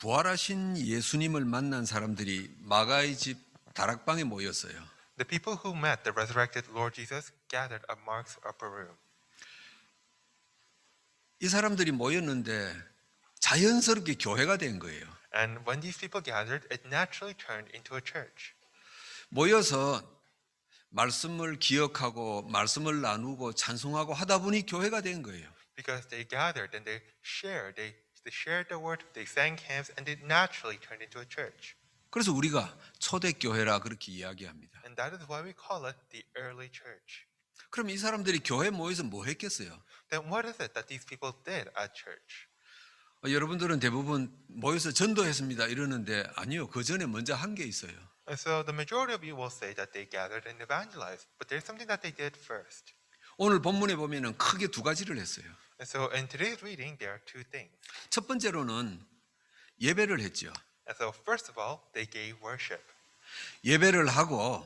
부활하신 예수님을 만난 사람들이 마가의 집 다락방에 모였어요. The people who met the resurrected Lord Jesus gathered at Mark's upper room. 이 사람들이 모였는데 자연스럽게 교회가 된 거예요. And when these people gathered, it naturally turned into a church. 모여서 말씀을 기억하고 말씀을 나누고 찬송하고 하다 보니 교회가 된 거예요. Because they gathered and they shared the word, they sang hymns, and it naturally turned into a church. 그래서 우리가 초대교회라 그렇게 이야기합니다. And that is why we call it the early church. 그럼 이 사람들이 교회에 모여서 뭐 했겠어요? Then what is it that these people did at church? 여러분들은 대부분 모여서 전도했습니다 이러는데 아니요. 그 전에 먼저 한 게 있어요. And so the majority of you will say that they gathered and evangelized, but there's something that they did first. 오늘 본문에 보면은 크게 두 가지를 했어요. And so in today's reading, there are two things. 첫 번째로는 예배를 했죠. And so first of all, they gave worship. 예배를 하고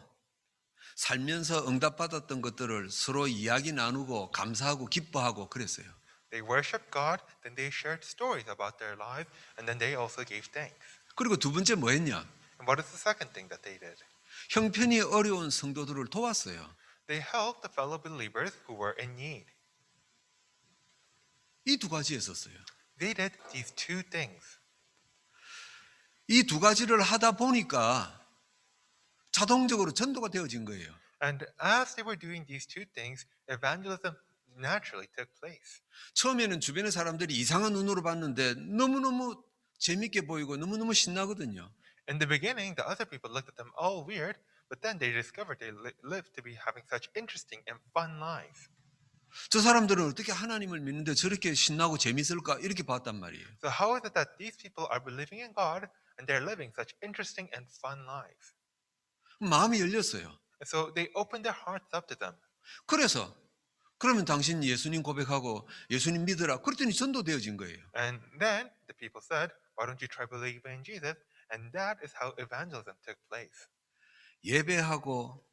살면서 응답받았던 것들을 서로 이야기 나누고 감사하고 기뻐하고 그랬어요. They worshiped God, then they shared stories about their lives, and then they also gave thanks. 그리고 두 번째 뭐 했냐? And what is the second thing that they did? 형편이 어려운 성도들을 도왔어요. They helped the fellow believers who were in need. 이 두 가지 했었어요. They did these two things. 이 두 가지를 하다 보니까 자동적으로 전도가 되어진 거예요. And as they were doing these two things, evangelism naturally took place. 처음에는 주변의 사람들이 이상한 눈으로 봤는데 너무너무 재밌게 보이고 너무너무 신나거든요. In the beginning, the other people looked at them all weird, but then they discovered they lived to be having such interesting and fun lives. 저 사람들은 어떻게 하나님을 믿는데 저렇게 신나고 재밌을까 이렇게 봤단 말이에요. So how is it that these people are believing in God and they're living such interesting and fun lives? 마음이 열렸어요. And so they opened their hearts up to them. 그래서 그러면 당신 예수님 고백하고 예수님 믿으라. 그랬더니 전도되어진 거예요. And then the people said, why don't you try believing in Jesus? And that is how evangelism took place. 예배하고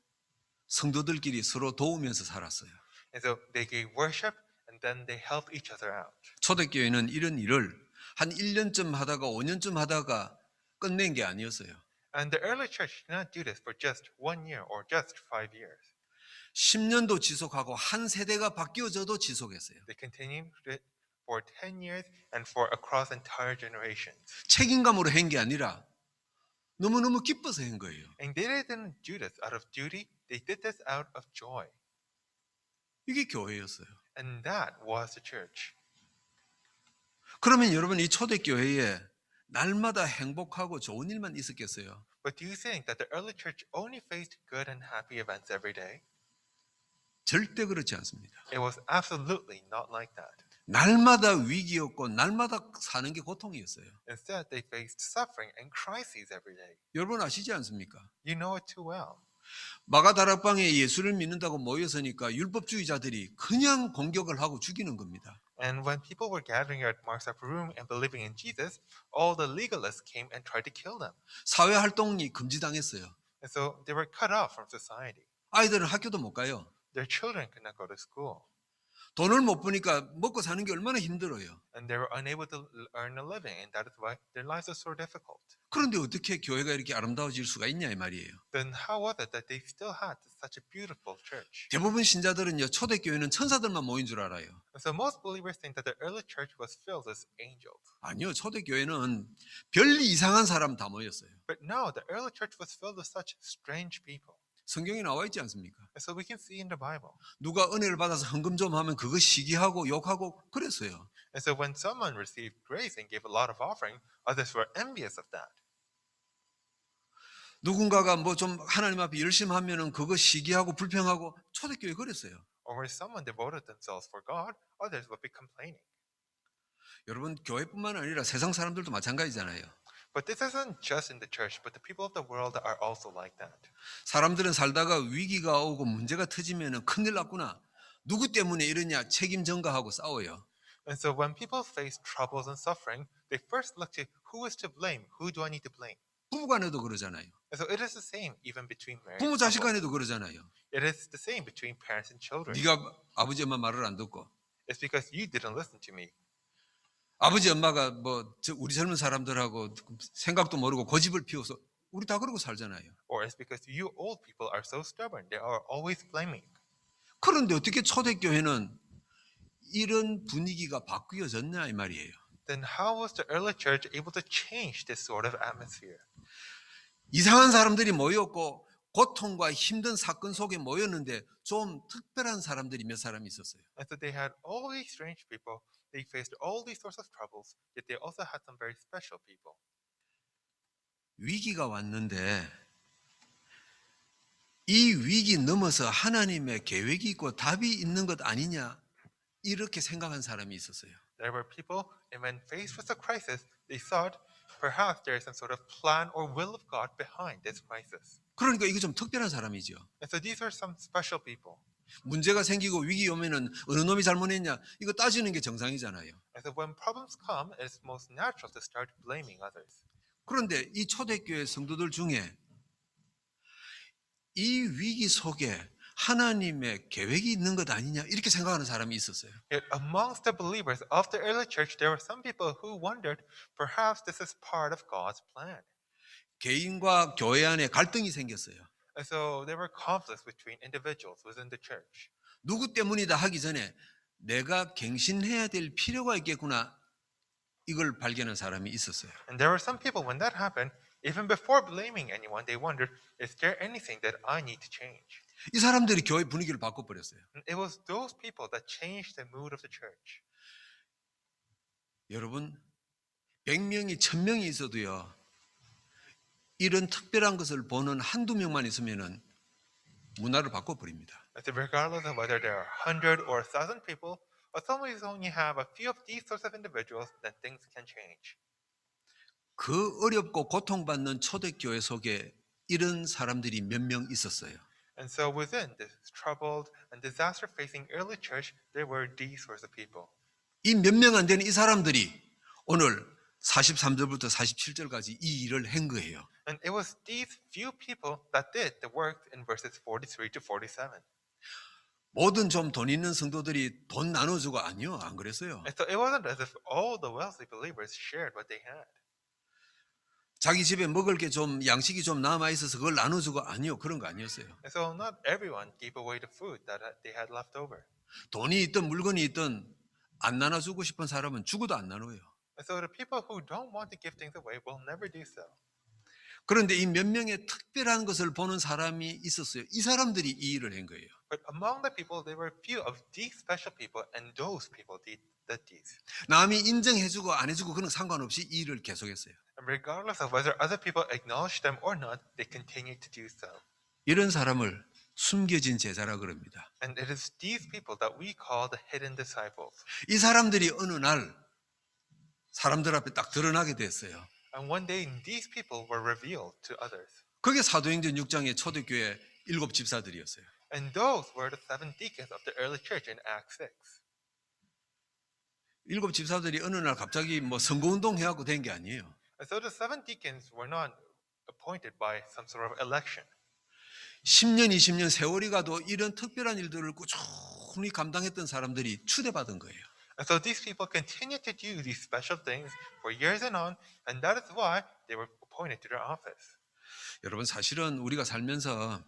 성도들끼리 서로 도우면서 살았어요. And so they gave worship and then they helped each other out. 초대교회는 이런 일을 한 1년쯤 하다가 5년쯤 하다가 끝낸 게 아니었어요. And the early church did not do this for just 1 year or just 5 years. 10년도 지속하고 한 세대가 바뀌어져도 지속했어요. They continued it for 10 years and for across entire generations. 책임감으로 한 게 아니라 너무너무 기뻐서 한 거예요. And they didn't do this out of duty, they did this out of joy. 이게 교회였어요. And that was the church. 그러면 여러분 이 초대교회에 날마다 행복하고 좋은 일만 있었겠어요? But do you think that the early church only faced good and happy events every day? 절대 그렇지 않습니다. It was absolutely not like that. 날마다 위기였고 날마다 사는 게 고통이었어요. Instead, they faced suffering and crises every day. 여러분 아시지 않습니까? You know it too well. 마가 다락방에 예수를 믿는다고 모여서니까 율법주의자들이 그냥 공격을 하고 죽이는 겁니다. And when people were gathering at Mark's upper room and believing in Jesus, all the legalists came and tried to kill them. 사회 활동이 금지당했어요. And so they were cut off from society. 아이들은 학교도 못 가요. Their children could not go to school. 돈을 못 버니까 먹고 사는 게 얼마나 힘들어요. And they were unable to earn a living, and that is why their lives are so difficult. 그런데 어떻게 교회가 이렇게 아름다워질 수가 있냐 이 말이에요. Then how was it that they still had such a beautiful church? 대부분 신자들은요 초대교회는 천사들만 모인 줄 알아요. And so most believers think that the early church was filled with angels. 아니요 초대교회는 별 이상한 사람 다 모였어요. But no, the early church was filled with such strange people. 성경에 나와 있지 않습니까? And so we can see in the Bible. 누가 은혜를 받아서 헌금 좀 하면 그거 시기하고 욕하고 그랬어요. And so when someone received grace and gave a lot of offering, others were envious of that. 누군가가 뭐 좀 하나님 앞에 열심히 하면은 그거 시기하고 불평하고 초대교회 그랬어요. Or when someone devoted themselves for God, others would be complaining. 여러분 교회뿐만 아니라 세상 사람들도 마찬가지잖아요. But this isn't just in the church, but the people of the world are also like that. 사람들은 살다가 위기가 오고 문제가 터지면은 큰일 났구나. 누구 때문에 이러냐 책임 전가하고 싸워요. And so when people face troubles and suffering, they first look to who is to blame, who do I need to blame? 부부간에도 그러잖아요. And so it is the same even between married 부모 couples. 자식간에도 그러잖아요. It is the same between parents and children. 네가 아버지 엄마 말을 안 듣고 It's because you didn't listen to me. 아버지 엄마가 우리 젊은 사람들하고 생각도 모르고 고집을 피워서 우리 다 그러고 살잖아요. Or it's because you old people are so stubborn. They are always blaming. 그런데 어떻게 초대교회는 이런 분위기가 바뀌어졌냐 이 말이에요. Then how was the early church able to change this sort of atmosphere? 이상한 사람들이 모였고 고통과 힘든 사건 속에 모였는데 좀 특별한 사람들이 몇 사람이 있었어요. And so they had all these strange people. They faced all these sorts of troubles, yet they also had some very special people. 위기가 왔는데 이 위기 넘어서 하나님의 계획이 있고 답이 있는 것 아니냐 이렇게 생각한 사람이 있었어요. There were people, and when faced with a crisis, they thought perhaps there is some sort of plan or will of God behind this crisis. 그러니까 이거 좀 특별한 사람이죠. And so these are some special people. 문제가 생기고 위기 오면은 어느 놈이 잘못했냐 이거 따지는 게 정상이잖아요. And so when problems come, it's most natural to start blaming others. 그런데 이 초대교회 성도들 중에 이 위기 속에 하나님의 계획이 있는 것 아니냐 이렇게 생각하는 사람이 있었어요. Yet amongst the believers of the early church, there were some people who wondered perhaps this is part of God's plan. 개인과 교회 안에 갈등이 생겼어요. And so there were conflicts between individuals within the church. 누구 때문이다 하기 전에 내가 갱신해야 될 필요가 있겠구나 이걸 발견한 사람이 있었어요. And there were some people, when that happened, even before blaming anyone, they wondered, is there anything that I need to change? 이 사람들이 교회 분위기를 바꿔버렸어요. And it was those people that changed the mood of the church. 여러분 100명이 1000명이 있어도요. 이런 특별한 것을 보는 한두 명만 있으면은 문화를 바꿔버립니다. And so regardless of whether there are 100 or 1,000 people, or some of you only have a few of these sorts of individuals, then things can change. 그 어렵고 고통받는 초대교회 속에 이런 사람들이 몇 명 있었어요. And so within this troubled and disaster-facing early church, there were these sorts of people. 이 몇 명 안 되는 이 사람들이 오늘 43절부터 47절까지 이 일을 한 거예요. And it was these few people that did the work in verses 43 to 47. 모든 좀 돈 있는 성도들이 돈 나눠주고 아니요 안 그랬어요. And so it wasn't as if all the wealthy believers shared what they had. 자기 집에 먹을 게 좀 양식이 좀 남아 있어서 그걸 나눠주고 아니요 그런 거 아니었어요. And so not everyone gave away the food that they had left over. 돈이 있든 물건이 있든 안 나눠주고 싶은 사람은 죽어도 안 나눠요. And so the people who don't want to give things away will never do so. 그런데 이 몇 명의 특별한 것을 보는 사람이 있었어요. 이 사람들이 이 일을 한 거예요. But among the people, there were few of these special people, and those people did these. 남이 인정해주고 안 해주고 그런 상관없이 이 일을 계속했어요. And regardless of whether other people acknowledged them or not, they continued to do so. 이런 사람을 숨겨진 제자라 그럽니다. And it is these people that we call the hidden disciples. 이 사람들이 어느 날 사람들 앞에 딱 드러나게 됐어요. And one day, these people were revealed to others. 그게 사도행전 6장의 초대교회 7 집사들이었어요. And those were the 7 deacons of the early church in Acts 6. 7 집사들이 어느 날 갑자기 선거운동 해갖고 된 게 아니에요. And so the 7 deacons were not appointed by some sort of election. 10년, 20년 세월이 가도 이런 특별한 일들을 꾸준히 감당했던 사람들이 추대받은 거예요. And so these people continued to do these special things for years and on, and that is why they were appointed to their office. 여러분 사실은 우리가 살면서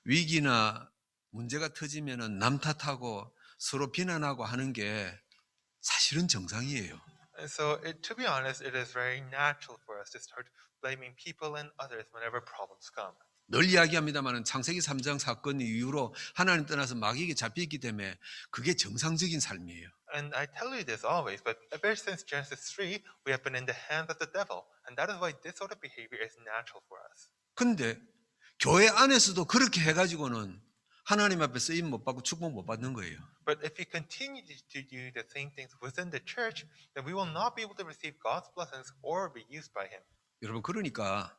위기나 문제가 터지면은 남 탓하고 서로 비난하고 하는 게 사실은 정상이에요. And so, to be honest, it is very natural for us to start blaming people and others whenever problems come. 늘 이야기합니다만 창세기 3장 사건 이후로 하나님 떠나서 마귀에게 잡혀있기 때문에 그게 정상적인 삶이에요. And I tell you this always, but ever since Genesis 3, we have been in the hands of the devil. And that is why this sort of behavior is natural for us. 근데 교회 안에서도 그렇게 해가지고는 하나님 앞에 쓰임 못 받고 축복 못 받는 거예요. But if we continue to do the same things within the church, then we will not be able to receive God's blessings or be used by Him. 여러분 그러니까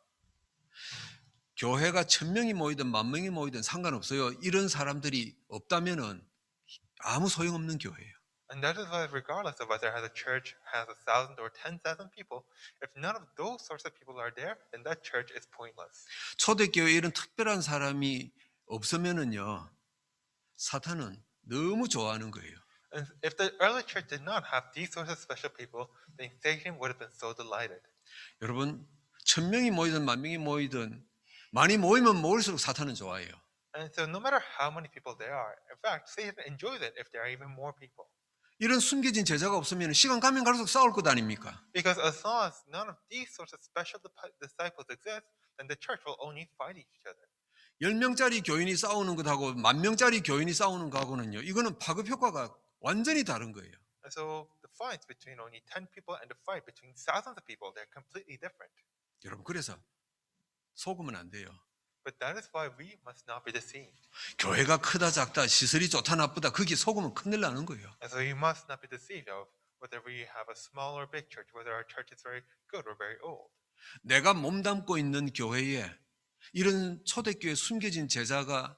교회가 1000명이 모이든 10,000명이 모이든 상관없어요. 이런 사람들이 없다면은 아무 소용없는 교회예요. And that is why, regardless of whether the church has 1,000 or 10,000 people, if none of those sorts of people are there, then that church is pointless. 초대교회에 이런 특별한 사람이 없으면은요, 사탄은 너무 좋아하는 거예요. And if the early church did not have these sorts of special people, then Satan would have been so delighted. 여러분 1,000명이 모이든 10,000명이 모이든 많이 모이면 모일수록 사탄은 좋아해요. And so no matter how many people there are, in fact, Satan enjoys it if there are even more people. 이런 숨겨진 제자가 없으면 시간 가면 갈수록 싸울 것 아닙니까? Because as long as none of these sorts of special disciples exist, then the church will only fight each other. 10명짜리 교인이 싸우는 것하고 10,000명짜리 교인이 싸우는 거하고는요. 이거는 파급 효과가 완전히 다른 거예요. And so the fights between only 10 people and the fight between thousands of people, they're completely different. 여러분 그래서 속으면 안 돼요. But that is why we must not be deceived. 교회가 크다 작다 시설이 좋다 나쁘다 거기에 속으면 큰일 나는 거예요. And so we must not be deceived of whether we have a small or big church, whether our church is very good or very old. 내가 몸담고 있는 교회에 이런 초대교회 숨겨진 제자가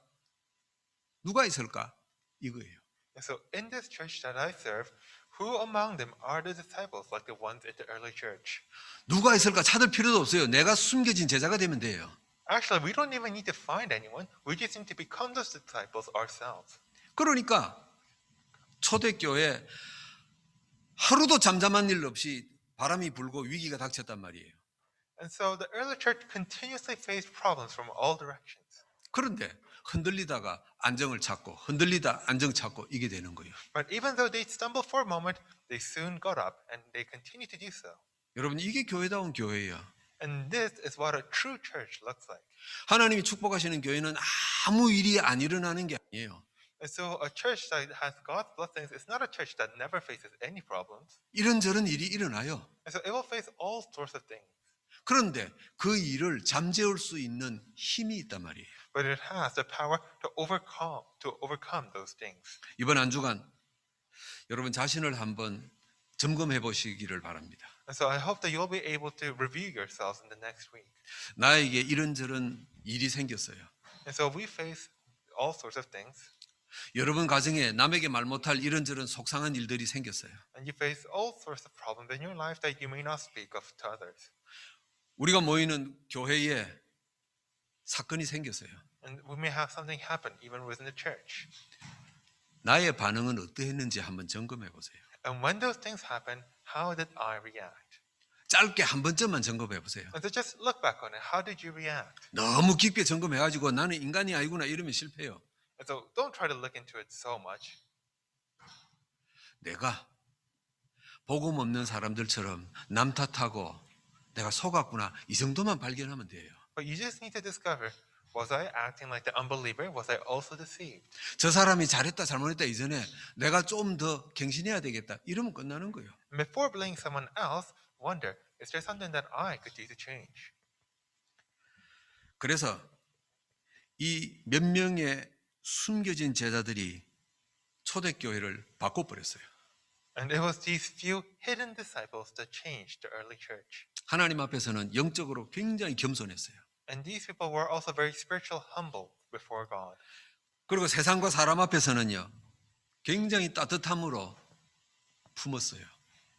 누가 있을까? 이거예요. And so in this church that I serve, who among them are the disciples like the ones in the early church? 누가 있을까 찾을 필요도 없어요. 내가 숨겨진 제자가 되면 돼요. Actually, we don't even need to find anyone. We just need to become those disciples ourselves. 그러니까 초대교회 하루도 잠잠한 일 없이 바람이 불고 위기가 닥쳤단 말이에요. And so the early church continuously faced problems from all directions. 그런데 흔들리다가 안정을 찾고 흔들리다 안정 찾고 이게 되는 거예요. But even though they stumbled for a moment, they soon got up and they continued to do so. 여러분 이게 교회다운 교회예요. And this is what a true church looks like. 하나님이 축복하시는 교회는 아무 일이 안 일어나는 게 아니에요. And so a church that has God's blessings is not a church that never faces any problems. 이런저런 일이 일어나요. And so it will face all sorts of things. 그런데 그 일을 잠재울 수 있는 힘이 있단 말이에요. But it has the power to overcome those things. 이번 한 주간 여러분 자신을 한번 점검해 보시기를 바랍니다. And so I hope that you'll be able to review yourselves in the next week. 나에게 이런저런 일이 생겼어요. And so we face all sorts of things. 여러분 가정에 남에게 말 못할 이런저런 속상한 일들이 생겼어요. And you face all sorts of problems in your life that you may not speak of to others. 우리가 모이는 교회에 사건이 생겼어요. And we may have something happen even within the church. 나의 반응은 어떠했는지 한번 점검해 보세요. And when those things happen, how did I react? 짧게 한 번쯤만 점검해 보세요. And so just look back on it. How did you react? 너무 깊게 점검해 가지고 나는 인간이 아니구나 이러면 실패해요. And so don't try to look into it so much. 내가 복음 없는 사람들처럼 남 탓하고 내가 속았구나 이 정도만 발견하면 돼요. But you just need to discover, was I acting like the unbeliever? Was I also deceived? 저 사람이 잘했다 잘못했다 이전에 내가 좀 더 갱신해야 되겠다 이러면 끝나는 거예요. And before blaming someone else, wonder, is there something that I could do to change? 그래서 이 몇 명의 숨겨진 제자들이 초대교회를 바꿔버렸어요. And it was these few hidden disciples that changed the early church. 하나님 앞에서는 영적으로 굉장히 겸손했어요. And these people were also very spiritual humble before God. 그리고 세상과 사람 앞에서는요 굉장히 따뜻함으로 품었어요.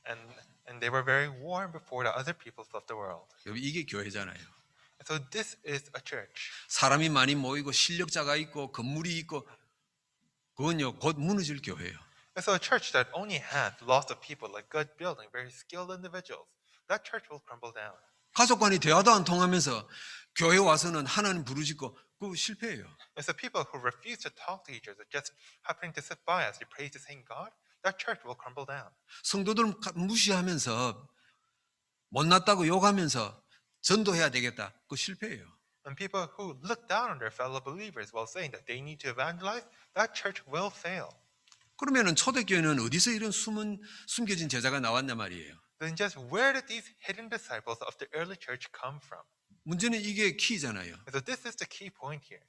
And they were very warm before the other peoples of the world. 여러분 이게 교회잖아요. And so this is a church. 사람이 많이 모이고 실력자가 있고 건물이 있고 그건요 곧 무너질 교회예요. And so a church that only had lots of people, like good building, very skilled individuals, that church will crumble down. 가족 간이 대화도 안 통하면서 교회 와서는 하나님 부르짖고 그거 실패해요. And so people who refuse to talk to each other, just happening to sit by as they praise the same God, that church will crumble down. 성도들 무시하면서 못났다고 욕하면서 전도해야 되겠다. 그거 실패해요. And people who look down on their fellow believers while saying that they need to evangelize, that church will fail. 그러면은 초대교회는 어디서 이런 숨겨진 제자가 나왔냐 말이에요. Then just where did these hidden disciples of the early church come from? 문제는 이게 키잖아요. And so this is the key point here.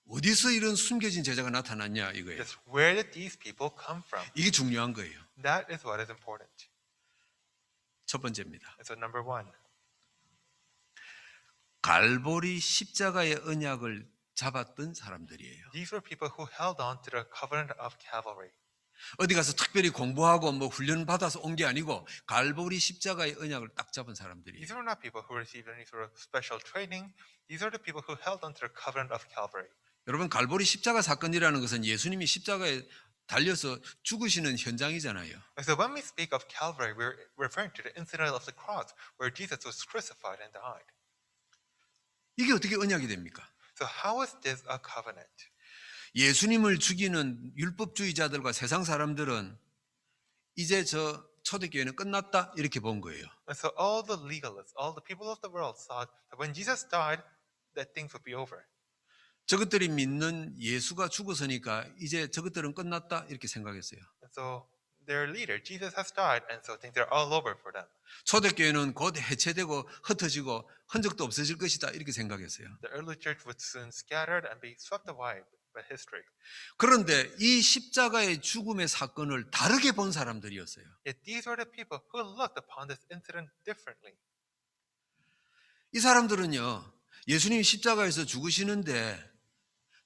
어디서 이런 숨겨진 제자가 나타났냐 이거예요. Just where did these people come from? 이게 중요한 거예요. That is what is important. 첫 번째입니다. And so number one, 갈보리 십자가의 언약을 잡았던 사람들이에요. these were people who held on to the covenant of Calvary. 어디 가서 특별히 공부하고 뭐 훈련 받아서 온 게 아니고 갈보리 십자가의 언약을 딱 잡은 사람들이에요. These were not people who received any sort of special training. These are the people who held on to the covenant of Calvary. 여러분 갈보리 십자가 사건이라는 것은 예수님이 십자가에 달려서 죽으시는 현장이잖아요. And so when we speak of Calvary, we're referring to the incident of the cross where Jesus was crucified and died. 이게 어떻게 언약이 됩니까? So how is this a covenant? 예수님을 죽이는 율법주의자들과 세상 사람들은 이제 저 초대교회는 끝났다 이렇게 본 거예요. And so all the legalists, all the people of the world thought that when Jesus died, that things would be over. 저것들이 믿는 예수가 죽어서니까 이제 저것들은 끝났다 이렇게 생각했어요. And so their leader, Jesus, has died, and so things are all over for them. 초대교회는 곧 해체되고 흩어지고 흔적도 없어질 것이다 이렇게 생각했어요. The early church would soon scatter and be swept away by history. 그런데 이 십자가의 죽음의 사건을 다르게 본 사람들이었어요. Yet these were the people who looked upon this incident differently. 이 사람들은요, 예수님이 십자가에서 죽으시는데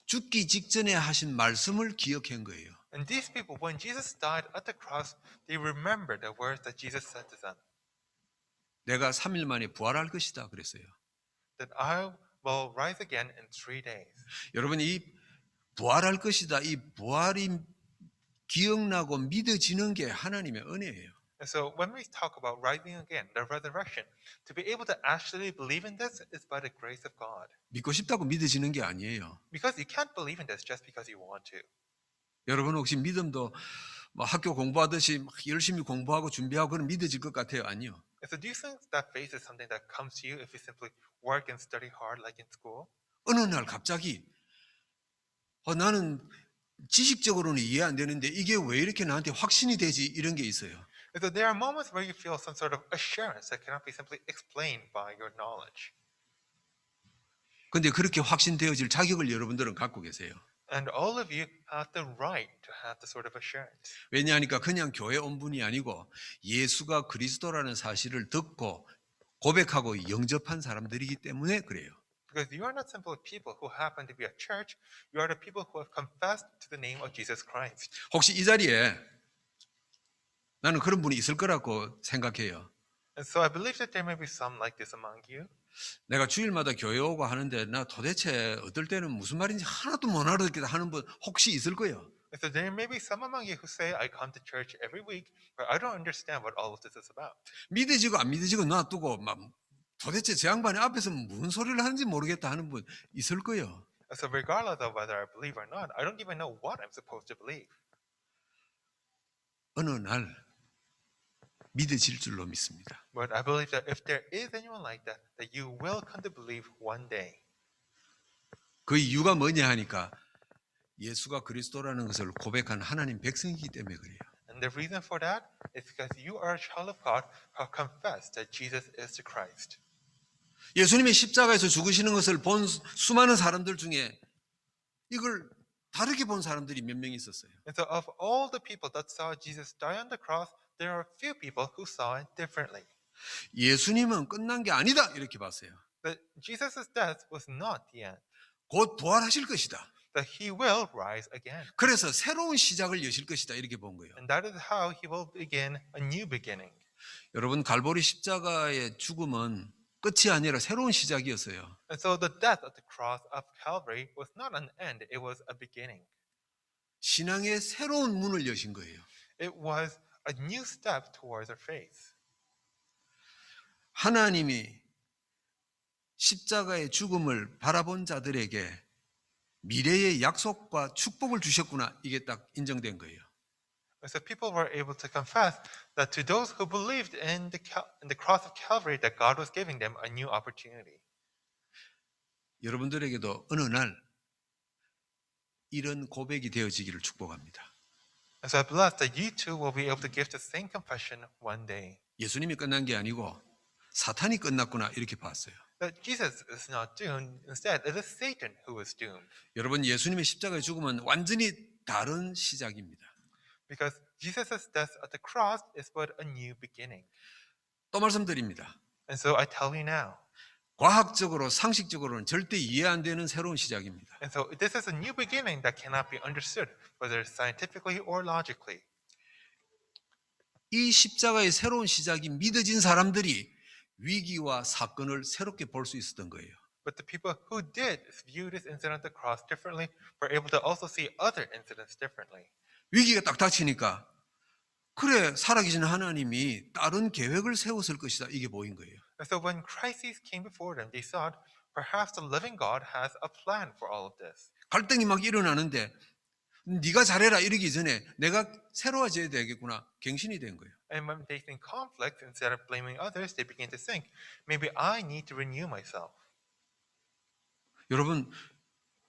죽기 직전에 하신 말씀을 기억한 거예요. And these people, when Jesus died at the cross, they remembered the words that Jesus said to them, 내가 3일 만에 부활할 것이다 그랬어요. that I will rise again in 3 days. 여러분 이 부활할 것이다 이 부활이 기억나고 믿어지는 게 하나님의 은혜예요. And so when we talk about rising again, the resurrection, to be able to actually believe in this is by the grace of God. 믿고 싶다고 믿어지는 게 아니에요. Because you can't believe in this just because you want to. 여러분 혹시 믿음도 뭐 학교 공부하듯이 막 열심히 공부하고 준비하고 그럼 믿어질 것 같아요? 아니요. And so do you think that faith is something that comes to you if you simply work and study hard like in school? 어느 날 갑자기 나는 지식적으로는 이해 안 되는데 이게 왜 이렇게 나한테 확신이 되지 이런 게 있어요. And so there are moments where you feel some sort of assurance that cannot be simply explained by your knowledge. 근데 그렇게 확신되어질 자격을 여러분들은 갖고 계세요. And all of you have the right to have the sort of assurance. 왜냐하니까 그냥 교회 온 분이 아니고 예수가 그리스도라는 사실을 듣고 고백하고 영접한 사람들이기 때문에 그래요. Because you are not simply people who happen to be at church, you are the people who have confessed to the name of Jesus Christ. 혹시 이 자리에 나는 그런 분이 있을 거라고 생각해요. And so I believe that there may be some like this among you. 내가 주일마다 교회 오고 하는데 나 도대체 어떨 때는 무슨 말인지 하나도 못 알아듣겠다 하는 분 혹시 있을 거예요. And so there may be some among you who say, I come to church every week, but I don't understand what all of this is about. 믿어지고 안 믿어지고 놔두고 막 도대체 제 양반이 앞에서 무슨 소리를 하는지 모르겠다 하는 분 있을 거예요. And so regardless of whether I believe or not, I don't even know what I'm supposed to believe. 어느 날 믿어질 줄로 믿습니다. But I believe that if there is anyone like that, that you will come to believe one day. 그 이유가 뭐냐 하니까 예수가 그리스도라는 것을 고백한 하나님 백성이기 때문에 그래요. And the reason for that is because you are a child of God who confess that Jesus is the Christ. 예수님이 십자가에서 죽으시는 것을 본 수많은 사람들 중에 이걸 다르게 본 사람들이 몇 명 있었어요. And so of all the people that saw Jesus die on the cross, there are few people who saw it differently. 예수님은 끝난 게 아니다 이렇게 봤어요. That Jesus' death was not the end. 곧 부활하실 것이다. That he will rise again. 그래서 새로운 시작을 여실 것이다 이렇게 본 거예요. And that is how he will begin a new beginning. 여러분 갈보리 십자가의 죽음은 끝이 아니라 새로운 시작이었어요. And so the death at the cross of Calvary was not an end, it was a beginning. 신앙의 새로운 문을 여신 거예요. It was a new step towards our faith. 하나님이 십자가의 죽음을 바라본 자들에게 미래의 약속과 축복을 주셨구나 이게 딱 인정된 거예요. And so people were able to confess that to those who believed in the cross of Calvary, that God was giving them a new opportunity. 여러분들에게도 어느 날 이런 고백이 되어지기를 축복합니다. And so I bless that you too will be able to give the same confession one day. 예수님이 끝난 게 아니고 사탄이 끝났구나 이렇게 봤어요. That Jesus is not doomed. Instead, it is Satan who is doomed. 여러분 예수님의 십자가의 죽음은 완전히 다른 시작입니다. Because Jesus' death at the cross is but a new beginning. 또 말씀드립니다. And so I tell you now. 과학적으로 상식적으로는 절대 이해 안 되는 새로운 시작입니다. And so this is a new beginning that cannot be understood, whether scientifically or logically. 이 십자가의 새로운 시작이 믿어진 사람들이 위기와 사건을 새롭게 볼 수 있었던 거예요. But the people who did view this incident at the cross differently were able to also see other incidents differently. 위기가 딱 닥치니까 그래 살아계신 하나님이 다른 계획을 세웠을 것이다 이게 보인 거예요. And so when crises came before them, they thought, perhaps the living God has a plan for all of this. 갈등이 막 일어나는데 네가 잘해라 이러기 전에 내가 새로워져야 되겠구나 갱신이 된 거예요. And when facing conflict, instead of blaming others, they begin to think, maybe I need to renew myself. 여러분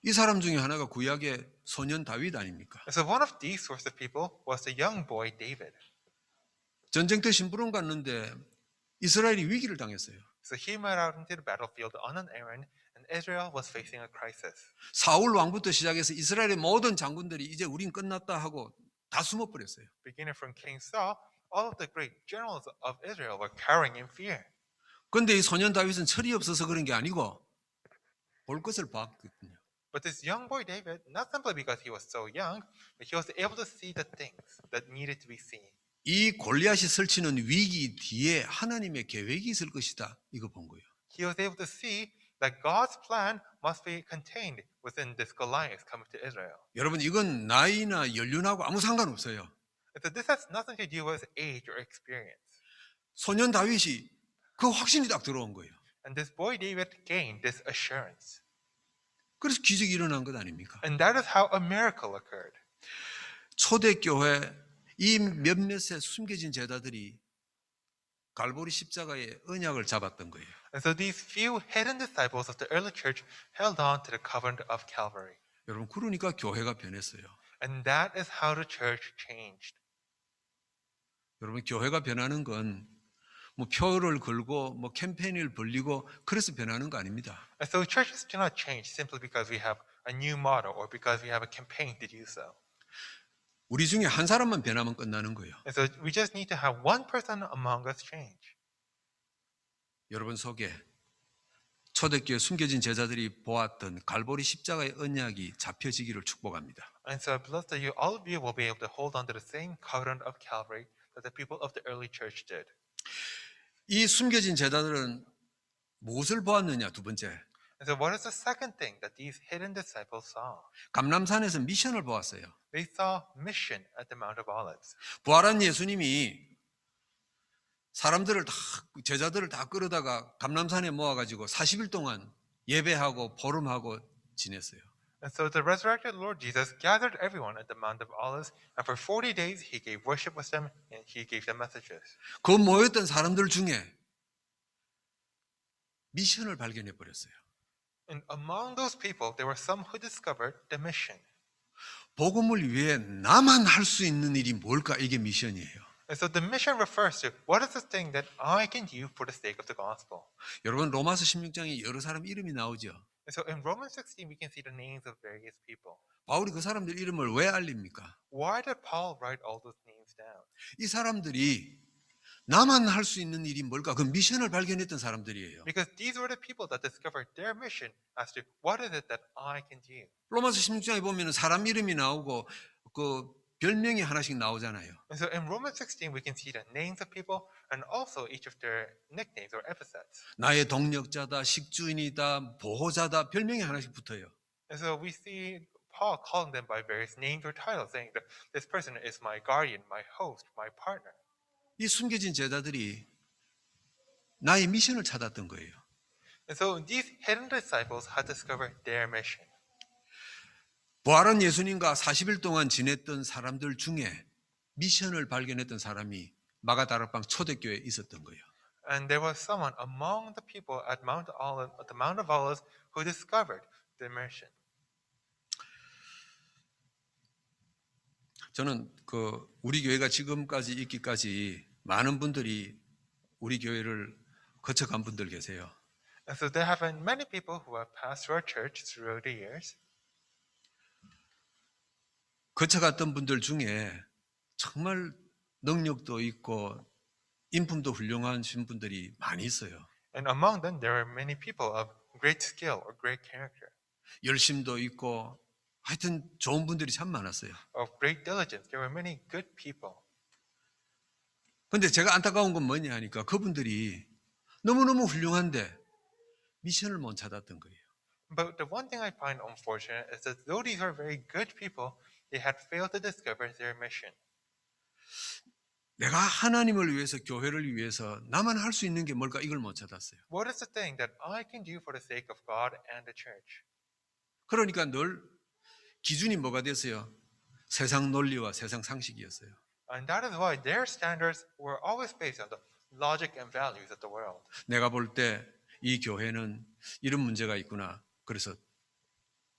이 사람 중에 하나가 구약의 소년 다윗 아닙니까? And so one of these sorts of people was the young boy David. 전쟁터 심부름 갔는데 이스라엘이 위기를 당했어요. So he went out into the battlefield on an errand, and Israel was facing a crisis. 사울 왕부터 시작해서 이스라엘의 모든 장군들이 이제 우린 끝났다 하고 다 숨어버렸어요. Beginning from King Saul, all of the great generals of Israel were cowering in fear. 그런데 이 소년 다윗은 철이 없어서 그런 게 아니고 볼 것을 봤거든요. But this young boy David, not simply because he was so young, but he was able to see the things that needed to be seen. 이 골리앗이 설치는 위기 뒤에 하나님의 계획이 있을 것이다. 이거 본 거예요. He was able to see that God's plan must be contained within this Goliath coming to Israel. 여러분 이건 나이나 연륜하고 아무 상관없어요. And so this has nothing to do with age or experience. 소년 다윗이 그 확신이 딱 들어온 거예요. And this boy David gained this assurance. 그래서 기적이 일어난 것 아닙니까? And that is how a miracle occurred. 초대교회 이 몇몇의 숨겨진 제자들이 갈보리 십자가의 언약을 잡았던 거예요. And so these few hidden disciples of the early church held on to the covenant of Calvary. 여러분 그러니까 교회가 변했어요. And that is how the church changed. 여러분 교회가 변하는 건 뭐 표를 걸고 뭐 캠페인을 벌리고 그래서 변하는 거 아닙니다. And so churches do not change simply because we have a new motto or because we have a campaign to do so. 우리 중에 한 사람만 변하면 끝나는 거예요. And so we just need to have one person among us change. 여러분 속에 초대교회 숨겨진 제자들이 보았던 갈보리 십자가의 언약이 잡혀지기를 축복합니다. And so I believe that you, all of you will be able to hold on to the same covenant of Calvary that the people of the early church did. 이 숨겨진 제자들은 무엇을 보았느냐 두 번째. And so what is the second thing that these hidden disciples saw? 감람산에서 미션을 보았어요. They saw mission at the Mount of Olives. 부활한 예수님이 사람들을 다 제자들을 다 끌어다가 감람산에 모아가지고 40일 동안 예배하고 보름하고 지냈어요. And so the resurrected Lord Jesus gathered everyone at the Mount of Olives, and for 40 days he gave worship with them and he gave them messages. 그 모였던 사람들 중에 미션을 발견해 버렸어요. And among those people, there were some who discovered the mission. 복음을 위해 나만 할 수 있는 일이 뭘까? 이게 미션이에요. And so the mission refers to what is the thing that I can do for the sake of the gospel. 여러분 로마서 16장에 여러 사람 이름이 나오죠. And so in Romans 16, we can see the names of various people. 바울이 그 사람들 이름을 왜 알립니까? Why did Paul write all those names down? 이 사람들이 나만 할 수 있는 일이 뭘까? 그 미션을 발견했던 사람들이에요. Because these were the people that discovered their mission as to what is it that I can do. 로마서 16장에 보면 사람 이름이 나오고 그 별명이 하나씩 나오잖아요. And so in Romans 16, we can see the names of people and also each of their nicknames or epithets. 나의 동력자다, 식주인이다, 보호자다 별명이 하나씩 붙어요. And so we see Paul calling them by various names or titles, saying that this person is my guardian, my host, my partner. 이 숨겨진 제자들이 나의 미션을 찾았던 거예요. And so these hidden disciples had discovered their mission. 부활한 예수님과 40일 동안 지냈던 사람들 중에 미션을 발견했던 사람이 마가다락방 초대교회에 있었던 거예요. And there was someone among the people at the Mount of Olives who discovered their mission. 저는 그 우리 교회가 지금까지 있기까지 많은 분들이 우리 교회를 거쳐간 분들 계세요. And so there have been many people who have passed through our church throughout the years. 거쳐갔던 분들 중에 정말 능력도 있고 인품도 훌륭하신 분들이 많이 있어요. And among them, there are many people of great skill or great character, 열심도 있고 하여튼 좋은 분들이 참 많았어요. of great diligence. There were many good people. 근데 제가 안타까운 건 뭐냐 하니까 그분들이 너무너무 훌륭한데 미션을 못 찾았던 거예요. But the one thing I find unfortunate is that though these are very good people, They had failed to discover their mission. 내가 하나님을 위해서, 교회를 위해서 나만 할 수 있는 게 뭘까? 이걸 못 찾았어요. What is the thing that I can do for the sake of God and the church? 그러니까 늘 기준이 뭐가 됐어요? 세상 논리와 세상 상식이었어요. And that is why their standards were always based on the logic and values of the world. 내가 볼 때 이 교회는 이런 문제가 있구나. 그래서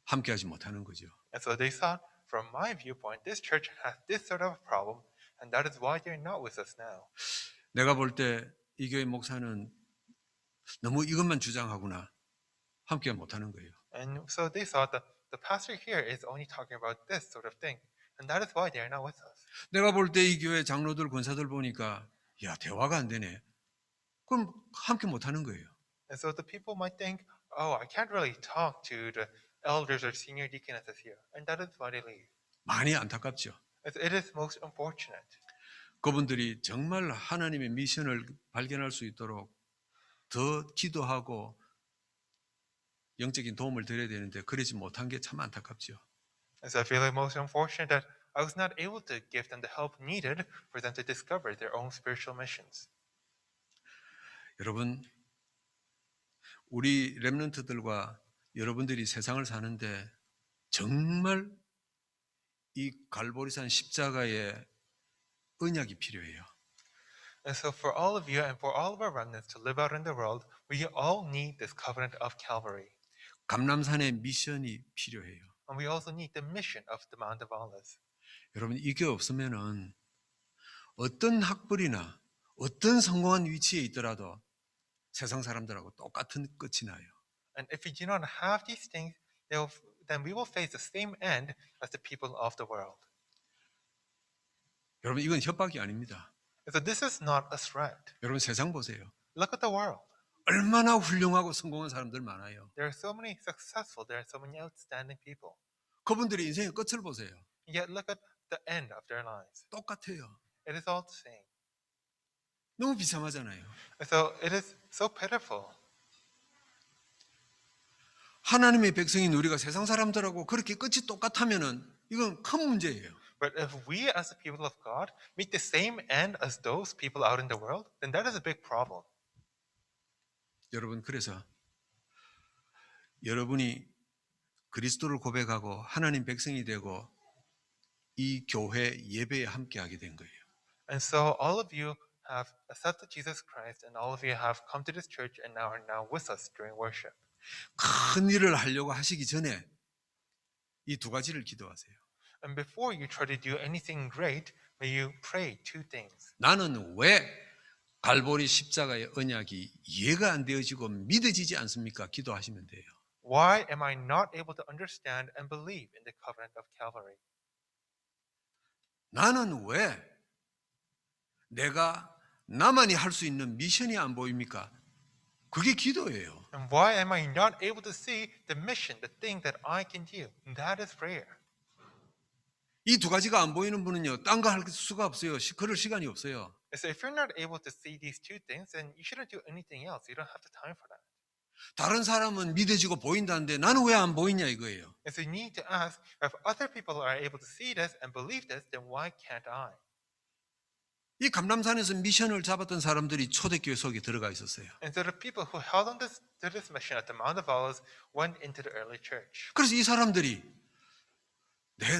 함께하지 못하는 거죠. And so they thought, from my viewpoint, this church has this sort of problem, and that is why they're not with us now. 내가 볼 때 이 교회 목사는 너무 이것만 주장하구나. 함께 못하는 거예요. And so they thought that the pastor here is only talking about this sort of thing, and that is why they are not with us. 내가 볼 때 이 교회 장로들, 권사들 보니까 야, 대화가 안 되네. 그럼 함께 못하는 거예요. And so the people might think, oh, I can't really talk to the elders or senior deaconesses here, and that is why they leave. 많이 안타깝죠. It is most unfortunate. 그분들이 정말 하나님의 미션을 발견할 수 있도록 더 기도하고 영적인 도움을 드려야 되는데 그러지 못한 게 참 안타깝죠. And so I feel like most unfortunate that I was not able to give them the help needed for them to discover their own spiritual missions. 여러분, 우리 렘넌트들과 여러분들이 세상을 사는데 정말 이 갈보리산 십자가의 언약이 필요해요. And so for all of you and for all of our remnants to live out in the world, we all need this covenant of Calvary. 감람산의 미션이 필요해요. And we also need the mission of the Mount of Olives. 여러분, 이게 없으면은 어떤 학벌이나 어떤 성공한 위치에 있더라도 세상 사람들하고 똑같은 끝이 나요. And if we do not have these things, then we will face the same end as the people of the world. 여러분, 이건 협박이 아닙니다. And so this is not a threat. 여러분, 세상 보세요. Look at the world. 얼마나 훌륭하고 성공한 사람들 많아요. There are so many successful, there are so many outstanding people. 그분들의 인생의 끝을 보세요. Yet look at the end of their lives. 똑같아요. It is all the same. 너무 비참하잖아요. And so it is so pitiful. 하나님의 백성인 우리가 세상 사람들하고 그렇게 끝이 똑같다면은 이건 큰 문제예요. But if we as the people of God meet the same end as those people out in the world, then that is a big problem. 여러분, 그래서 여러분이 그리스도를 고백하고 하나님 백성이 되고 이 교회 예배에 함께하게 된 거예요. And so all of you have accepted Jesus Christ, and all of you have come to this church and now are now with us during worship. 큰 일을 하려고 하시기 전에 이 두 가지를 기도하세요. And before you try to do anything great, may you pray two things. 나는 왜 갈보리 십자가의 언약이 이해가 안 되어지고 믿어지지 않습니까? 기도하시면 돼요. Why am I not able to understand and believe in the covenant of Calvary? 나는 왜 내가 나만이 할 수 있는 미션이 안 보입니까? 그게 기도예요. And why am I not able to see the mission, the thing that I can do? And that is prayer. 이 두 가지가 안 보이는 분은요, 딴 거 할 수가 없어요. 그럴 시간이 없어요. And so if you're not able to see these two things, then you shouldn't do anything else. You don't have the time for that. 다른 사람은 믿어지고 보인다는데 나는 왜 안 보이냐 이거예요. And so you need to ask, if other people are able to see this and believe this, then why can't I? 이 감람산에서 미션을 잡았던 사람들이 초대교회 속에 들어가 있었어요. And so the people who held on to this mission at the Mount of Olives went into the early church. 그래서 이 사람들이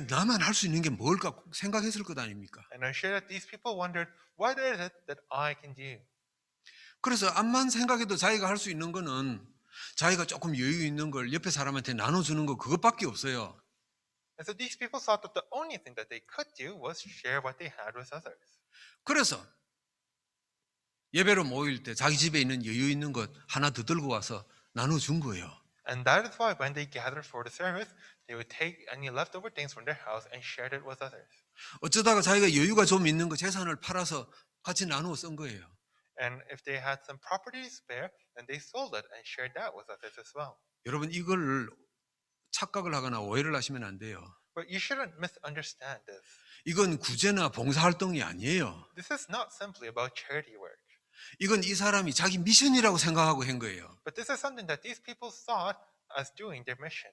나만 할 수 있는 게 뭘까 생각했을 것 아닙니까? And I'm sure that these people wondered, what is it that I can do? 그래서 암만 생각해도 자기가 할 수 있는 거는 자기가 조금 여유 있는 걸 옆에 사람한테 나눠주는 거 그것밖에 없어요. And so these people thought that the only thing that they could do was share what they had with others. 그래서 예배로 모일 때 자기 집에 있는 여유 있는 것 하나 더 들고 와서 나눠준 거예요. And that is why when they gathered for the service, they would take any leftover things from their house and share it with others. 어쩌다가 자기가 여유가 좀 있는 거 재산을 팔아서 같이 나누어 쓴 거예요. And if they had some property to spare, then they sold it and shared that with others as well. 여러분, 이걸 착각을 하거나 오해를 하시면 안 돼요. But you shouldn't misunderstand this. 이건 구제나 봉사활동이 아니에요. This is not simply about charity work. 이건 이 사람이 자기 미션이라고 생각하고 한 거예요. But this is something that these people thought as doing their mission.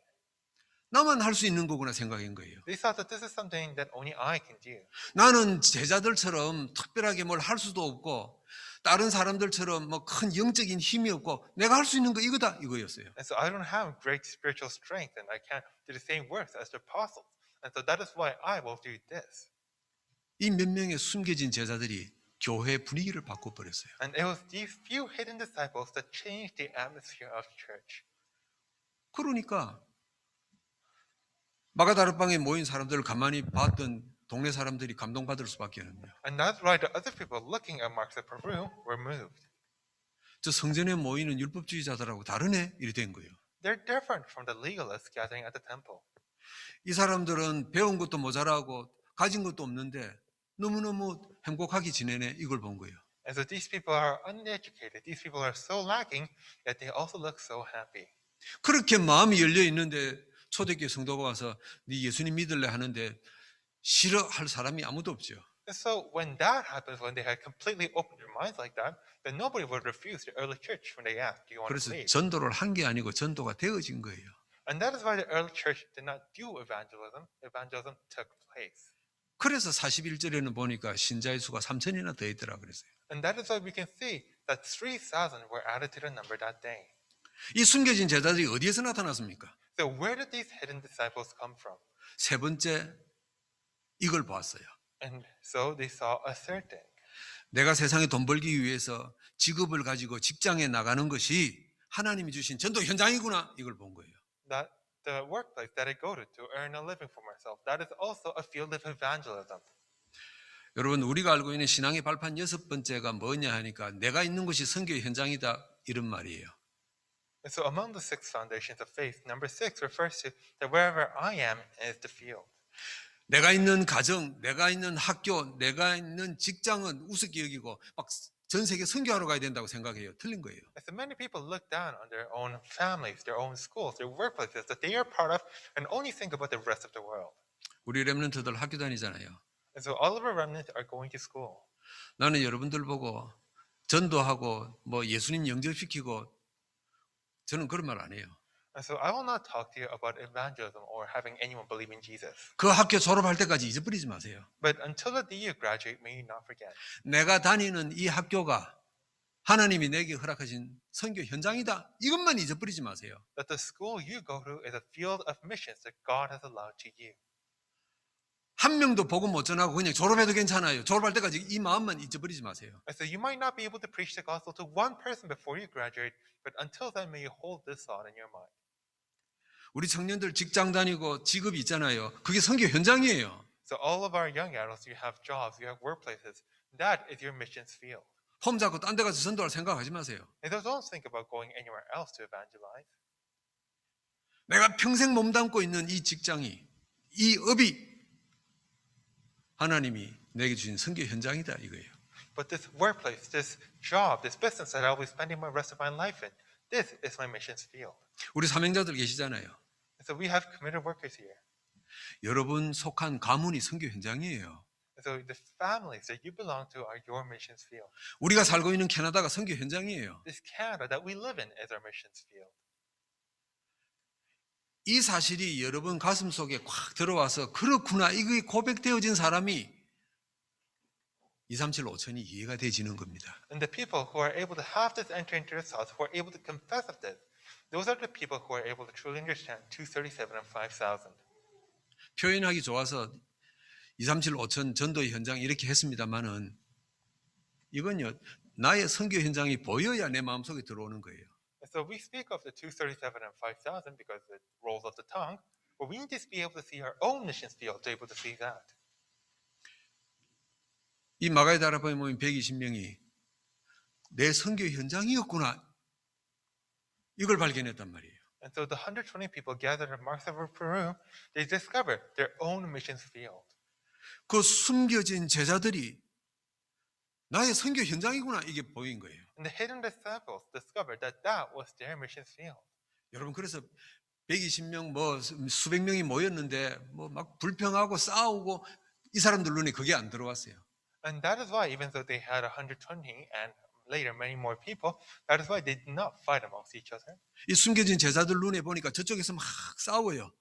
나만 할 수 있는 거구나 생각한 거예요. They thought that this is something that only I can do. 나는 제자들처럼 특별하게 뭘 할 수도 없고 다른 사람들처럼 뭐 큰 영적인 힘이 없고 내가 할 수 있는 거 이거다 이거였어요. And so I don't have great spiritual strength and I can't do the same works as the apostles. And so that is why I will do this. 이 몇 명의 숨겨진 제자들이 교회 분위기를 바꿔버렸어요. And it was these few hidden disciples that changed the atmosphere of church. 그러니까 마가다락방에 모인 사람들을 가만히 봤던 동네 사람들이 감동받을 수밖에 없네요. And that's why the other people looking at Mark of Peru were moved. 저 성전에 모이는 율법주의자들하고 다르네 이래 된 거예요. They're different from the legalists gathering at the temple. 이 사람들은 배운 것도 모자라고 가진 것도 없는데 너무너무 행복하게 지내네 이걸 본 거예요. And so these people are uneducated. These people are so lacking, yet they also look so happy. 그렇게 마음이 열려 있는데 초대교회 성도가 와서 네 예수님 믿을래 하는데 싫어할 사람이 아무도 없죠. And so when that happens, when they had completely opened their minds like that, then nobody would refuse the early church when they asked, do you want to 그래서 believe? 전도를 한 게 아니고 전도가 되어진 거예요. And that is why the early church did not do evangelism. Evangelism took place. 그래서 41절에는 보니까 신자의 수가 3,000이나 더 있더라 그랬어요. And that is why we can see that 3,000 were added to the number that day. 이 숨겨진 제자들이 어디에서 나타났습니까? So where did these hidden disciples come from? 세 번째 이걸 보았어요. And so they saw a third thing. 내가 세상에 돈 벌기 위해서 직업을 가지고 직장에 나가는 것이 하나님이 주신 전도 현장이구나 이걸 본 거예요. That the workplace that I go to earn a living for myself, that is also a field of evangelism. 여러분 우리가 알고 있는 신앙의 발판 여섯 번째가 뭐냐 하니까 내가 있는 곳이 선교의 현장이다 이런 말이에요. And so among the 6 foundations of faith, number 6 refers to that wherever I am is the field. 내가 있는 가정, 내가 있는 학교, 내가 있는 직장은 우습게 여기고 막 전 세계 선교하러 가야 된다고 생각해요. 틀린 거예요. And so many people look down on their own families, their own schools, their workplaces that they are part of and only think about the rest of the world. 우리 렘넌트들 학교 다니잖아요. And so all of our remnants are going to school. 나는 여러분들 보고 전도하고 뭐 예수님 영접시키고 저는 그런 말 안 해요. And so I will not talk to you about evangelism or having anyone believe in Jesus. 그 학교 졸업할 때까지 잊어버리지 마세요. But until the day you graduate, may you not forget 내가 다니는 이 학교가 하나님이 내게 허락하신 선교 현장이다. 이것만 잊어버리지 마세요. that the school you go to is a field of missions that God has allowed to you. 한 명도 복음 못 전하고 그냥 졸업해도 괜찮아요. 졸업할 때까지 이 마음만 잊어버리지 마세요. And so you might not be able to preach the gospel to one person before you graduate, but until then, may you hold this thought in your mind. 우리 청년들 직장 다니고 직업이 있잖아요. 그게 선교 현장이에요. So all of our young adults, you have jobs, you have workplaces. That is your missions field. 폼 잡고 딴 데 가서 전도할 생각하지 마세요. And so don't think about going anywhere else to evangelize. 내가 평생 몸담고 있는 이 직장이, 이 업이 하나님이 내게 주신 선교 현장이다 이거예요. But this workplace, this job, this business that I'll be spending my rest of my life in, this is my missions field. 우리 사명자들 계시잖아요. And so we have committed workers here. 여러분 속한 가문이 선교 현장이에요. And so the families that you belong to are your missions field. 우리가 살고 있는 캐나다가 선교 현장이에요. This Canada that we live in is our missions field. 이 사실이 여러분 가슴 속에 꽉 들어와서 그렇구나 이게 고백되어진 사람이 237 5천이 이해가 되지는 겁니다. And the people who are able to have this enter into their thoughts, who are able to confess of this, those are the people who are able to truly understand 237 and 5,000. 표현하기 좋아서 237 5천 전도의 현장 이렇게 했습니다만은 이건요 나의 선교 현장이 보여야 내 마음속에 들어오는 거예요. And so we speak of the 237 and 5,000 because it rolls off the tongue, but we need to be able to see our own missions field to be able to see that. 이 마가의 다락방에 모인 120명이 내 선교 현장이었구나 이걸 발견했단 말이에요. And so the 120 people gathered at Marks of Peru, they discovered their own missions field. 그 숨겨진 제자들이 나의 선교 현장이구나 이게 보인 거예요. And the hidden disciples discovered that that was their missions field. 여러분 그래서 120명 뭐 수백 명이 모였는데 뭐 막 불평하고 싸우고 이 사람들 눈에 그게 안 들어왔어요. And that is why, even though they had 120 and later many more people, that is why they did not fight amongst each other. 이 숨겨진 제자들 눈에 보니까 저쪽에서 막 싸워요.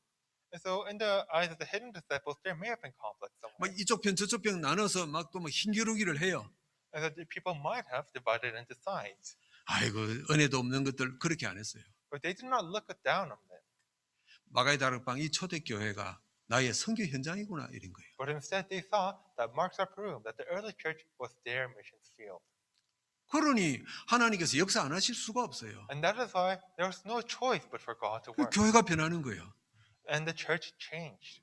And so, in the eyes of the hidden disciples, there may have been conflict 막 somewhere. 이쪽 편 저쪽 편 나눠서 막 또 막 힘겨루기를 해요. And that the people might have divided into sides. 아이고 은혜도 없는 것들 그렇게 안 했어요. But they did not look down on them. 마가의 다락방 이 초대교회가 나의 선교 현장이구나 이런 거예요. But instead, they saw that Mark's upper room, that the early church was their missions field. 그러니 하나님께서 역사 안 하실 수가 없어요. And that is why there was no choice but for God to 그 work. 교회가 변하는 거예요. And the church changed.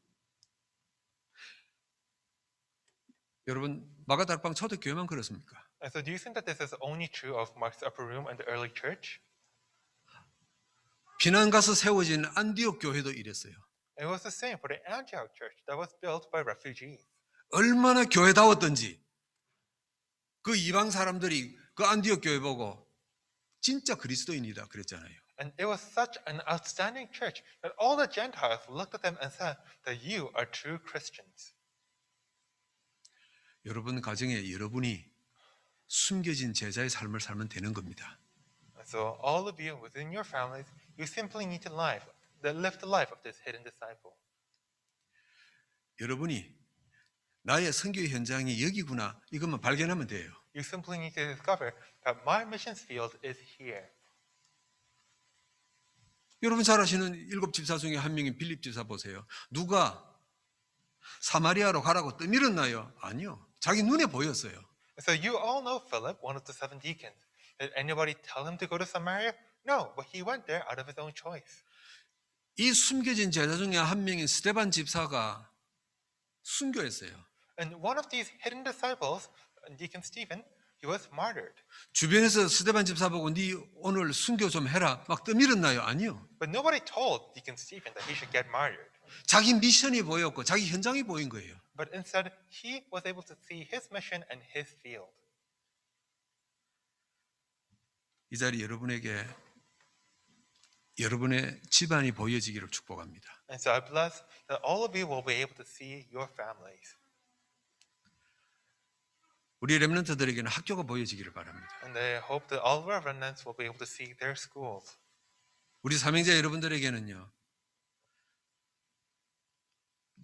여러분 마가 다락방 초대교회만 그렇습니까? And so, do you think that this is only true of Mark's upper room and the early church? 비난 가서 세워진 안디옥 교회도 이랬어요. It was the same for the Antioch church that was built by refugees. 얼마나 교회다웠던지 그 이방 사람들이 그 안디옥 교회 보고 진짜 그리스도인이다 그랬잖아요. And it was such an outstanding church that all the Gentiles looked at them and said that you are true Christians. 여러분 가정에 여러분이 숨겨진 제자의 삶을 살면 되는 겁니다. And so all of you within your families, you simply need to live the life of this hidden disciple. 여러분이 나의 선교 현장이 여기구나 이것만 발견하면 돼요. You simply need to discover that my missions field is here. 여러분 잘 아시는 일곱 집사 중에 한 명인 빌립 집사 보세요. 누가 사마리아로 가라고 떠밀었나요? 아니요. 자기 눈에 보였어요. So you all know Philip, one of the 7 deacons. Did anybody tell him to go to Samaria? No, but he went there out of his own choice. 이 숨겨진 제자 중에 한 명인 스데반 집사가 순교했어요. And one of these hidden disciples, Deacon Stephen, he was martyred. 주변에서 스데반 집사 보고 네 오늘 순교 좀 해라 막 떠밀었나요? 아니요. But nobody told Deacon Stephen that he should get martyred. 자기 미션이 보였고 자기 현장이 보인 거예요. But instead, he was able to see his mission and his field. 이 자리 여러분에게 여러분의 집안이 보여지기를 축복합니다. And so I bless that all of you will be able to see your families. 우리 렘넌트들에게는 학교가 보여지기를 바랍니다. And I hope that all of our remnants will be able to see their schools. 우리 사명자 여러분들에게는요.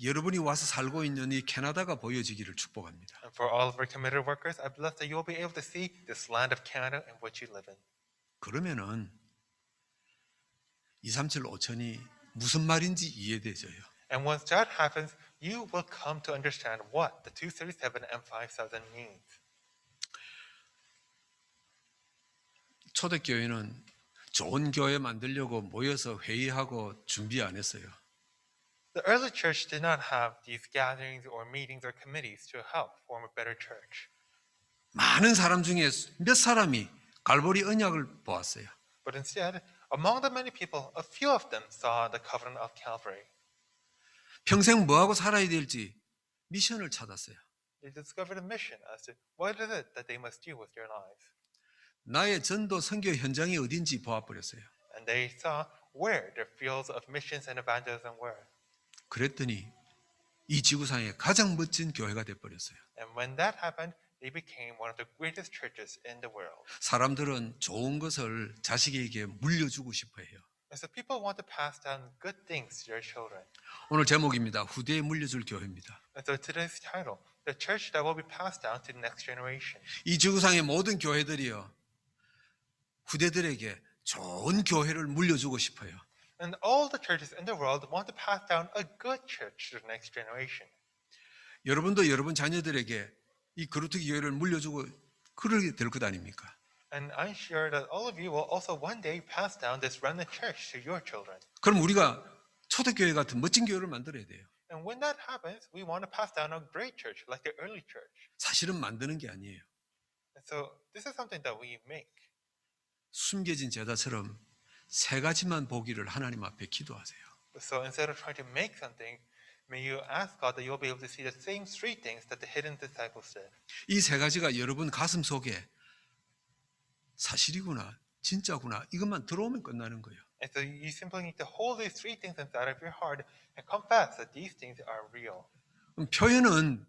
여러분이 와서 살고 있는 이 캐나다가 보여지기를 축복합니다. And for all of our committed workers, I bless that you will be able to see this land of Canada in which you live in. 그러면은 237 5천이 무슨 말인지 이해되져요. And once that happens, you will come to understand what the 237 and 5,000 means. 초대교회는 좋은 교회 만들려고 모여서 회의하고 준비 안 했어요. The early church did not have these gatherings or meetings or committees to help form a better church. 많은 사람 중에 몇 사람이 갈보리 언약을 보았어요. But instead, among the many people, a few of them saw the covenant of Calvary. 평생 뭐하고 살아야 될지 미션을 찾았어요. They discovered a mission as to what is it that they must do with their lives. 나의 전도 선교 현장이 어딘지 보아버렸어요. And they saw where their fields of missions and evangelism were. 그랬더니 이 지구상의 가장 멋진 교회가 돼버렸어요. And when that happened, they became one of the greatest churches in the world. 사람들은 좋은 것을 자식에게 물려주고 싶어해요. And so people want to pass down good things to their children. 오늘 제목입니다. 후대에 물려줄 교회입니다. And so today's title, the church that will be passed down to the next generation. 이 지구상의 모든 교회들이요. 후대들에게 좋은 교회를 물려주고 싶어요. And all the churches in the world want to pass down a good church to the next generation. 여러분도 여러분 자녀들에게 이 거루트기 교회를 물려주고 그러게 될 것 아닙니까? And I'm sure that all of you will also one day pass down this remnant church to your children. 그럼 우리가 초대교회 같은 멋진 교회를 만들어야 돼요. And when that happens, we want to pass down a great church like the early church. 사실은 만드는 게 아니에요. And so this is something that we make. 숨겨진 제자처럼 세 가지만 보기를 하나님 앞에 기도하세요. So instead of trying to make something, may you ask God that you'll be able to see the same 3 things that the hidden disciples did. 이 세 가지가 여러분 가슴 속에 사실이구나, 진짜구나 이것만 들어오면 끝나는 거예요. And so you simply need to hold these 3 things inside of your heart and confess that these things are real. 그럼 표현은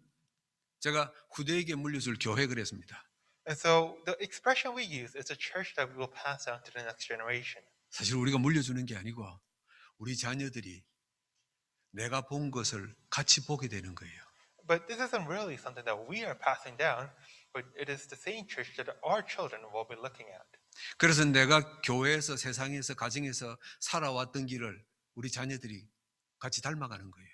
제가 후대에게 물려줄 교회 그랬습니다. And so the expression we use is a church that we will pass down to the next generation. 사실 우리가 물려주는 게 아니고 우리 자녀들이 내가 본 것을 같이 보게 되는 거예요. But this isn't really something that we are passing down, but it is the same church that our children will be looking at. 그래서 내가 교회에서 세상에서 가정에서 살아왔던 길을 우리 자녀들이 같이 닮아가는 거예요.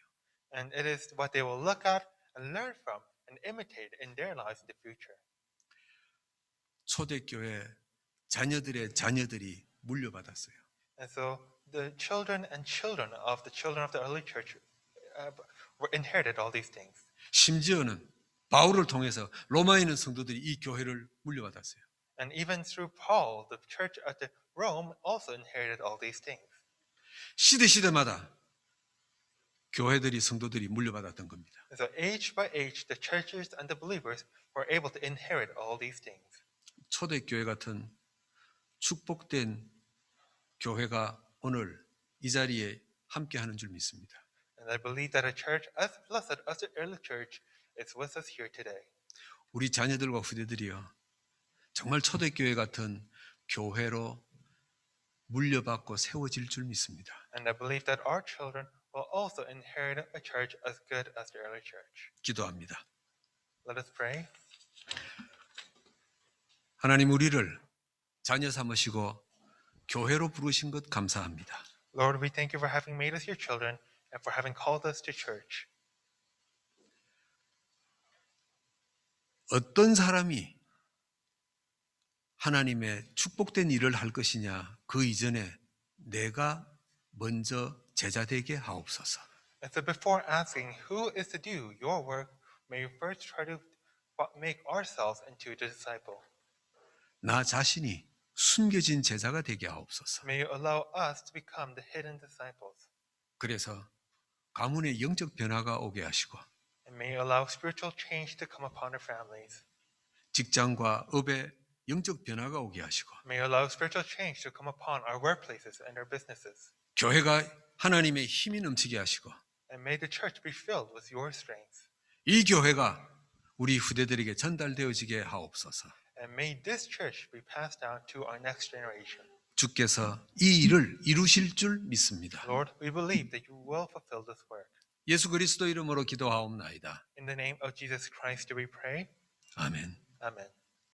And it is what they will look at and learn from and imitate in their lives in the future. 초대교회 자녀들의 자녀들이 물려받았어요. And so the children of the early church were inherited all these things. 심지어는 바울을 통해서 로마에 있는 성도들이 이 교회를 물려받았어요. And even through Paul, the church at Rome also inherited all these things. 시대마다 교회들이 성도들이 물려받았던 겁니다. And so age by age, the churches and the believers were able to inherit all these things. 초대교회 같은 축복된 교회가 오늘 이 자리에 함께하는 줄 믿습니다. And I believe that a church as blessed as the early church is with us here today. 우리 자녀들과 후대들이요, 정말 초대교회 같은 교회로 물려받고 세워질 줄 믿습니다. And I believe that our children will also inherit a church as good as the early church. 기도합니다. Let us pray. 하나님, 우리를 자녀 삼으시고 교회로 부르신 것 감사합니다. Lord, we thank you for having made us your children and for having called us to church. 어떤 사람이 하나님의 축복된 일을 할 것이냐, 그 이전에 내가 먼저 제자되게 하옵소서. And so before asking who is to do your work, may we first try to make ourselves into a disciple. 나 자신이 숨겨진 제자가 되게 하옵소서. May you allow us to become the hidden disciples. 그래서 가문의 영적 변화가 오게 하시고 And may you allow spiritual change to come upon our families. 직장과 업에 영적 변화가 오게 하시고 May you allow spiritual change to come upon our workplaces and our businesses. 교회가 하나님의 힘이 넘치게 하시고 And may the church be filled with your strength. 이 교회가 우리 후대들에게 전달되어지게 하옵소서. And may this church be passed down to our next generation. 주께서 이 일을 이루실 줄 믿습니다. Lord, we believe that you will fulfill this work. 예수 그리스도 이름으로 기도하옵나이다. In the name of Jesus Christ do we pray. 아멘. Amen.